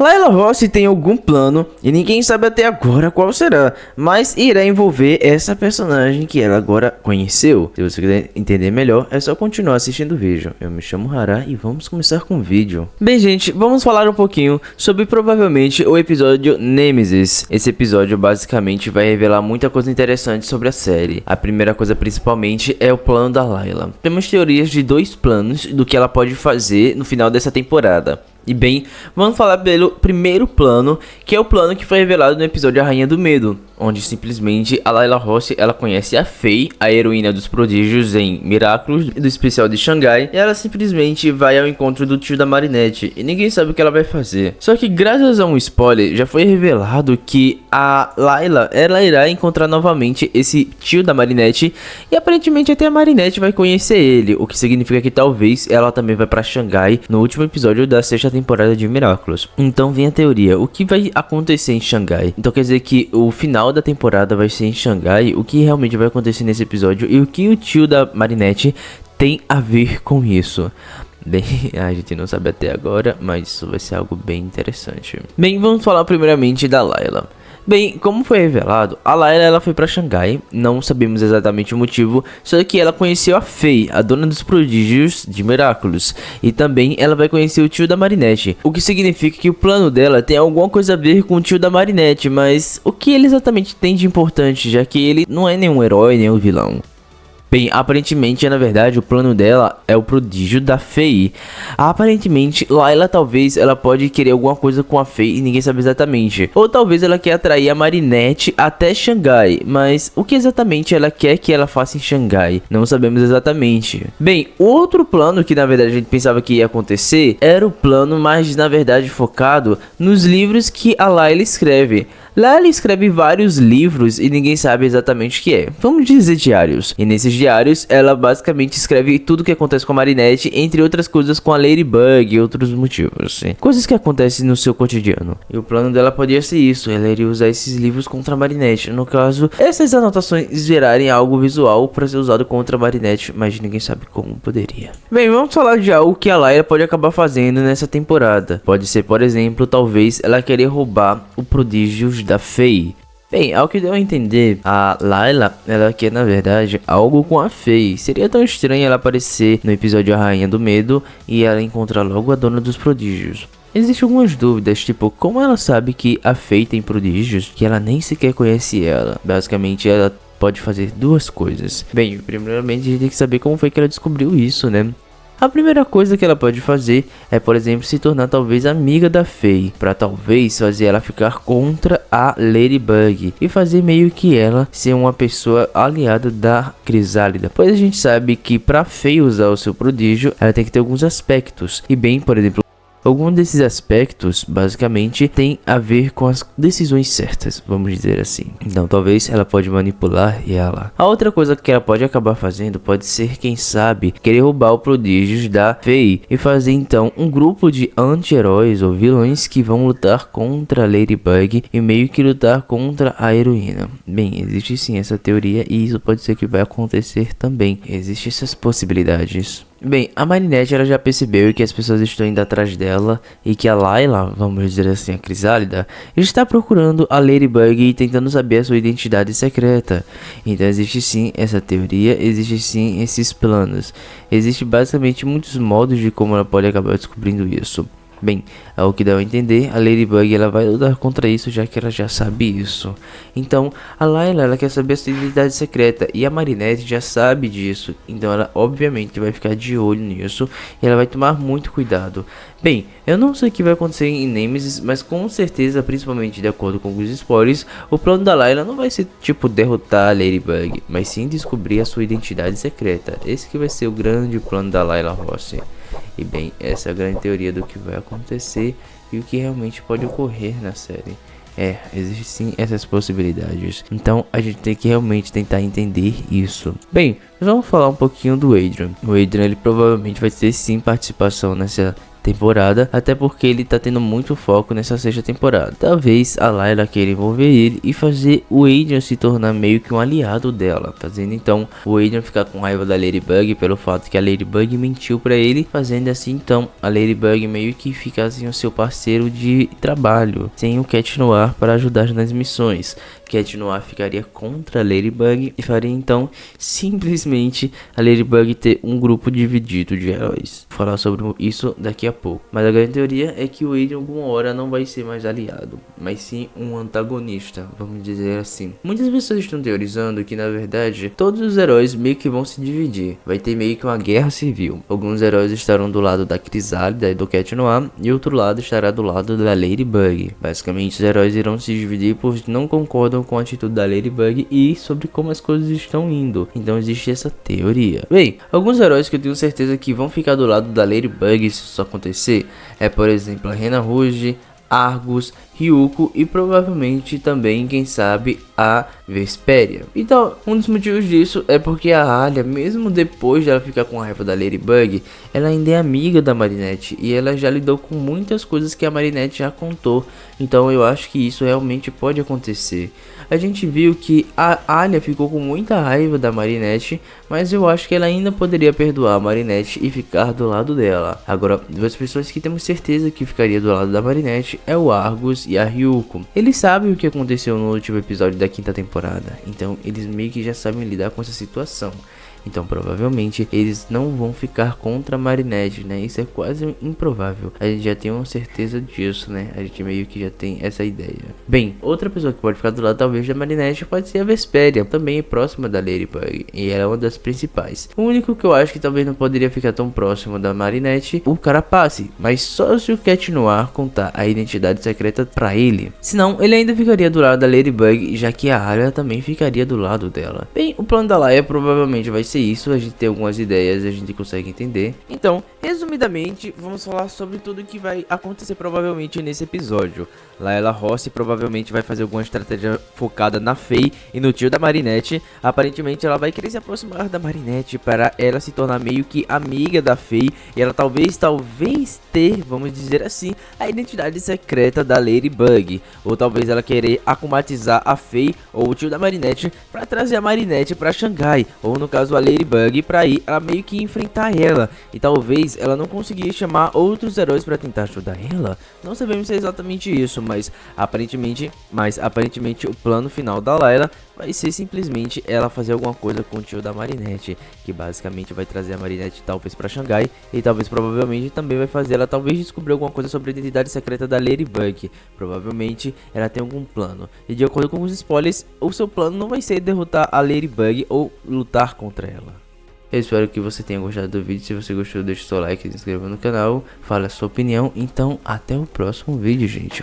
Layla Rossi tem algum plano e ninguém sabe até agora qual será, mas irá envolver essa personagem que ela agora conheceu. Se você quiser entender melhor, é só continuar assistindo o vídeo. Eu me chamo Hara e vamos começar com o vídeo. Bem, gente, vamos falar um pouquinho sobre provavelmente o episódio Nemesis. Esse episódio basicamente vai revelar muita coisa interessante sobre a série. A primeira coisa principalmente é o plano da Layla. Temos teorias de dois planos do que ela pode fazer no final dessa temporada. E bem, vamos falar pelo primeiro plano, que é o plano que foi revelado no episódio A Rainha do Medo, onde simplesmente a Layla Rossi, ela conhece a Faye, a heroína dos prodígios em Miraculous, do especial de Xangai, e ela simplesmente vai ao encontro do tio da Marinette, e ninguém sabe o que ela vai fazer. Só que graças a um spoiler, já foi revelado que a Layla, ela irá encontrar novamente esse tio da Marinette, e aparentemente até a Marinette vai conhecer ele, o que significa que talvez ela também vai pra Xangai no último episódio da sexta temporada de Miraculous. Então vem a teoria, o que vai acontecer em Xangai? Então quer dizer que o final da temporada vai ser em Xangai, o que realmente vai acontecer nesse episódio e o que o tio da Marinette tem a ver com isso. Bem, a gente não sabe até agora, mas isso vai ser algo bem interessante. Bem, vamos falar primeiramente da Layla. Bem, como foi revelado, a Layla ela foi pra Xangai, não sabemos exatamente o motivo, só que ela conheceu a Faye, a dona dos prodígios de Miraculous, e também ela vai conhecer o tio da Marinette, o que significa que o plano dela tem alguma coisa a ver com o tio da Marinette, mas o que ele exatamente tem de importante, já que ele não é nenhum herói, nem um vilão. Bem, aparentemente, na verdade, o plano dela é o prodígio da Faye. Aparentemente, Layla talvez ela pode querer alguma coisa com a Faye e ninguém sabe exatamente. Ou talvez ela quer atrair a Marinette até Xangai, mas o que exatamente ela quer que ela faça em Xangai? Não sabemos exatamente. Bem, outro plano que na verdade a gente pensava que ia acontecer era o plano mais na verdade focado nos livros que a Layla escreve. Lá ela escreve vários livros e ninguém sabe exatamente o que é. Vamos dizer diários. E nesses diários ela basicamente escreve tudo o que acontece com a Marinette, entre outras coisas com a Ladybug e outros motivos. Coisas que acontecem no seu cotidiano. E o plano dela podia ser isso, ela iria usar esses livros contra a Marinette. No caso, essas anotações gerarem algo visual para ser usado contra a Marinette, mas ninguém sabe como poderia. Bem, vamos falar de algo que a Layla pode acabar fazendo nessa temporada. Pode ser, por exemplo, talvez ela querer roubar o prodígio da Faye. Bem, ao que deu a entender, a Layla, ela quer na verdade algo com a Faye. Seria tão estranho ela aparecer no episódio A Rainha do Medo e ela encontrar logo a dona dos prodígios. Existem algumas dúvidas, tipo, como ela sabe que a Faye tem prodígios que ela nem sequer conhece ela? Basicamente, ela pode fazer duas coisas. Bem, primeiramente a gente tem que saber como foi que ela descobriu isso, né? A primeira coisa que ela pode fazer é, por exemplo, se tornar talvez amiga da Faye, para talvez fazer ela ficar contra a Ladybug e fazer meio que ela ser uma pessoa aliada da Crisálida. Pois a gente sabe que para Faye usar o seu prodígio, ela tem que ter alguns aspectos. E bem, por exemplo, algum desses aspectos, basicamente, tem a ver com as decisões certas, vamos dizer assim. Então, talvez ela pode manipular ela. A outra coisa que ela pode acabar fazendo pode ser, quem sabe, querer roubar o prodígios da Faye e fazer, então, um grupo de anti-heróis ou vilões que vão lutar contra a Ladybug e meio que lutar contra a heroína. Bem, existe sim essa teoria e isso pode ser que vai acontecer também. Existem essas possibilidades. Bem, a Marinette ela já percebeu que as pessoas estão indo atrás dela e que a Layla, vamos dizer assim, a Crisálida, está procurando a Ladybug e tentando saber a sua identidade secreta. Então existe sim essa teoria, existe sim esses planos. Existe basicamente muitos modos de como ela pode acabar descobrindo isso. Bem, ao que dá a entender, a Ladybug ela vai lutar contra isso, já que ela já sabe isso. Então, a Layla ela quer saber a sua identidade secreta e a Marinette já sabe disso. Então, ela obviamente vai ficar de olho nisso e ela vai tomar muito cuidado. Bem, eu não sei o que vai acontecer em Nemesis, mas com certeza, principalmente de acordo com os spoilers, o plano da Layla não vai ser tipo derrotar a Ladybug, mas sim descobrir a sua identidade secreta. Esse que vai ser o grande plano da Layla Rossi. E bem, essa é a grande teoria do que vai acontecer e o que realmente pode ocorrer na série. Existem sim essas possibilidades. Então a gente tem que realmente tentar entender isso. Bem, vamos falar um pouquinho do Adrian. O Adrian ele provavelmente vai ter sim participação nessa temporada, até porque ele tá tendo muito foco nessa sexta temporada. Talvez a Layla queira envolver ele e fazer o Adrian se tornar meio que um aliado dela, fazendo então o Adrian ficar com raiva da Ladybug pelo fato que a Ladybug mentiu pra ele, fazendo assim então a Ladybug meio que ficar sem o seu parceiro de trabalho, sem o Cat Noir para ajudar nas missões. Cat Noir ficaria contra a Ladybug e faria então simplesmente a Ladybug ter um grupo dividido de heróis. Vou falar sobre isso daqui a pouco. Mas a grande teoria é que o Adrian alguma hora não vai ser mais aliado, mas sim um antagonista, vamos dizer assim. Muitas pessoas estão teorizando que na verdade todos os heróis meio que vão se dividir. Vai ter meio que uma guerra civil. Alguns heróis estarão do lado da Crisálida e do Cat Noir e outro lado estará do lado da Ladybug. Basicamente os heróis irão se dividir pois não concordam com a atitude da Ladybug e sobre como as coisas estão indo. Então existe essa teoria. Bem, alguns heróis que eu tenho certeza que vão ficar do lado da Ladybug se isso acontecer é, por exemplo, a Rena Rouge, Argus, Ryuko e provavelmente também, quem sabe, a Vesperia. Então, um dos motivos disso é porque a Alia, mesmo depois de ela ficar com raiva da Ladybug, ela ainda é amiga da Marinette e ela já lidou com muitas coisas que a Marinette já contou. Então eu acho que isso realmente pode acontecer. A gente viu que a Alia ficou com muita raiva da Marinette, mas eu acho que ela ainda poderia perdoar a Marinette e ficar do lado dela. Agora, duas pessoas que temos certeza que ficaria do lado da Marinette é o Argus e a Ryuko. Eles sabem o que aconteceu no último episódio da quinta temporada, então eles meio que já sabem lidar com essa situação. Então provavelmente eles não vão ficar contra a Marinette, né? Isso é quase improvável. A gente já tem uma certeza disso, né? A gente meio que já tem essa ideia. Bem, outra pessoa que pode ficar do lado talvez da Marinette pode ser a Vesperia. Também é próxima da Ladybug e ela é uma das principais. O único que eu acho que talvez não poderia ficar tão próximo da Marinette, o Carapace. Mas só se o Cat Noir contar a identidade secreta pra ele. Senão ele ainda ficaria do lado da Ladybug, já que a Alia também ficaria do lado dela. Bem, o plano da Laia provavelmente vai ser isso, a gente tem algumas ideias, a gente consegue entender. Então, resumidamente, vamos falar sobre tudo que vai acontecer provavelmente nesse episódio. Layla Rossi provavelmente vai fazer alguma estratégia focada na Faye e no tio da Marinette. Aparentemente ela vai querer se aproximar da Marinette para ela se tornar meio que amiga da Faye e ela talvez ter, vamos dizer assim, a identidade secreta da Ladybug. Ou talvez ela querer acumatizar a Faye ou o tio da Marinette para trazer a Marinette para Xangai, ou no caso a Ladybug para ir ela meio que enfrentar ela. E talvez ela não conseguir chamar outros heróis para tentar ajudar ela. Não sabemos se é exatamente isso, mas aparentemente o plano final da Layla vai ser simplesmente ela fazer alguma coisa com o tio da Marinette, que basicamente vai trazer a Marinette talvez para Xangai e talvez provavelmente também vai fazer ela talvez descobrir alguma coisa sobre a identidade secreta da Ladybug. Provavelmente ela tem algum plano e de acordo com os spoilers, o seu plano não vai ser derrotar a Ladybug ou lutar contra ela. Eu espero que você tenha gostado do vídeo. Se você gostou, deixe seu like, se inscreva no canal, fale a sua opinião. Então até o próximo vídeo, gente.